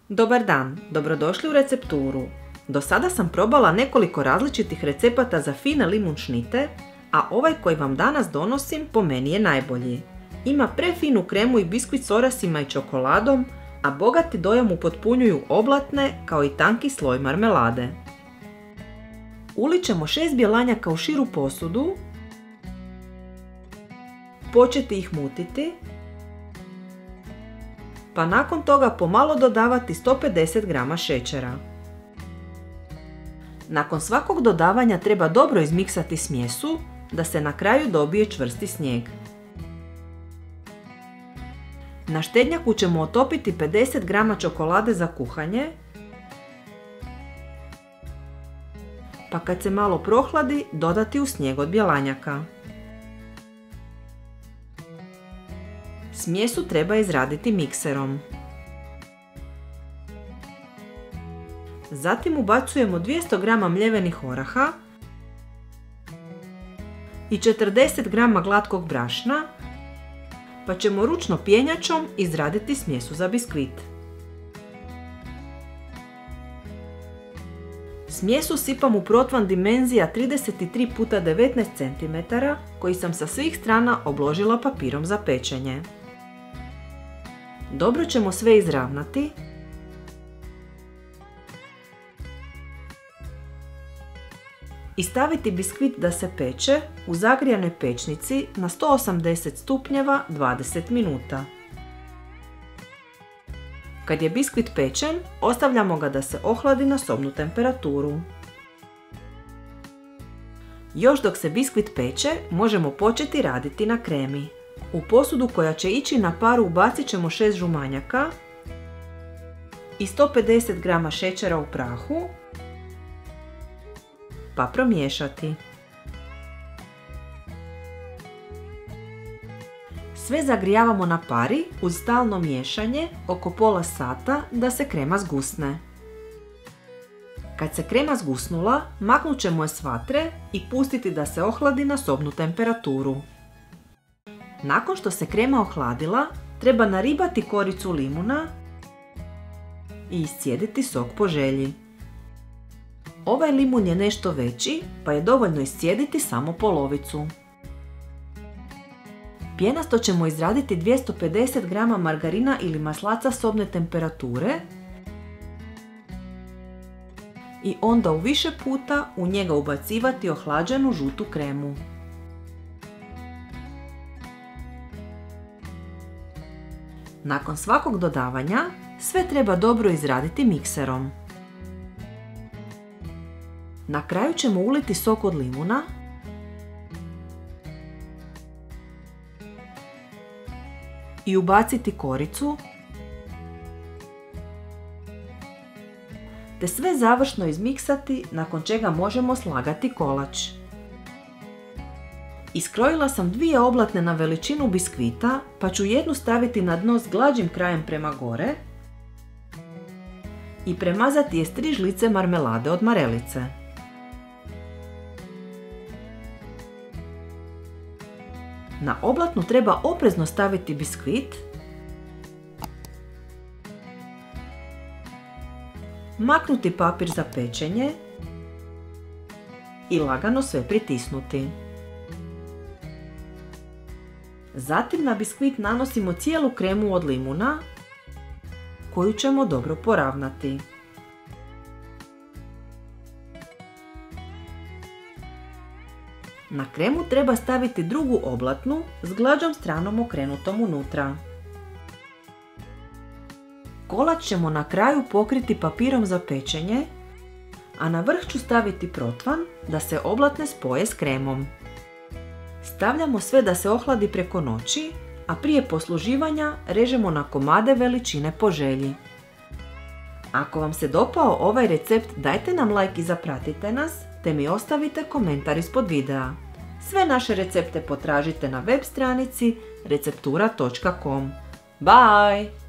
Dobar dan, dobrodošli u recepturu. Do sada sam probala nekoliko različitih recepata za fine limun šnite, a ovaj koji vam danas donosim po meni je najbolji. Ima prefinu kremu i biskvit s orasima i čokoladom, a bogati dojam upotpunjuju oblatne kao i tanki sloj marmelade. Ulit ćemo 6 bjelanjaka u širu posudu, početi ih mutiti, pa nakon toga pomalo dodavati 150 g šećera. Nakon svakog dodavanja treba dobro izmiksati smjesu da se na kraju dobije čvrsti snijeg. Na štednjaku ćemo otopiti 50 g čokolade za kuhanje, pa kad se malo prohladi dodati u snijeg od bjelanjaka. Smjesu treba izraditi mikserom. Zatim ubacujemo 200 g mljevenih oraha i 40 g glatkog brašna, pa ćemo ručno pjenjačom izraditi smjesu za biskvit. Smjesu sipam u protvan dimenzija 33 x 19 cm koji sam sa svih strana obložila papirom za pečenje. Dobro ćemo sve izravnati i staviti biskvit da se peče u zagrijanoj pečnici na 180 stupnjeva 20 minuta. Kad je biskvit pečen, ostavljamo ga da se ohladi na sobnu temperaturu. Još dok se biskvit peče, možemo početi raditi na kremi. U posudu koja će ići na paru ubacit ćemo 6 žumanjaka i 150 g šećera u prahu, pa promiješati. Sve zagrijavamo na pari uz stalno miješanje oko pola sata da se krema zgusne. Kad se krema zgusnula, maknut ćemo je s vatre i pustiti da se ohladi na sobnu temperaturu. Nakon što se krema ohladila, treba naribati koricu limuna i iscijediti sok po želji. Ovaj limun je nešto veći, pa je dovoljno iscijediti samo polovicu. Pjenasto ćemo izraditi 250 g margarina ili maslaca sobne temperature i onda u više puta u njega ubacivati ohlađenu žutu kremu. Nakon svakog dodavanja sve treba dobro izraditi mikserom. Na kraju ćemo uliti sok od limuna i ubaciti koricu, te sve završno izmiksati, nakon čega možemo slagati kolač. Iskrojila sam 2 oblatne na veličinu biskvita, pa ću jednu staviti na dno s glađim krajem prema gore i premazati je s 3 žlice marmelade od marelice. Na oblatnu treba oprezno staviti biskvit, maknuti papir za pečenje i lagano sve pritisnuti. Zatim na biskvit nanosimo cijelu kremu od limuna koju ćemo dobro poravnati. Na kremu treba staviti drugu oblatnu s glađom stranom okrenutom unutra. Kolač ćemo na kraju pokriti papirom za pečenje, a na vrh ću staviti protvan da se oblatne spoje s kremom. Stavljamo sve da se ohladi preko noći, a prije posluživanja režemo na komade veličine po želji. Ako vam se dopao ovaj recept, dajte nam like i zapratite nas, te mi ostavite komentar ispod videa. Sve naše recepte potražite na web stranici receptura.com. Bye!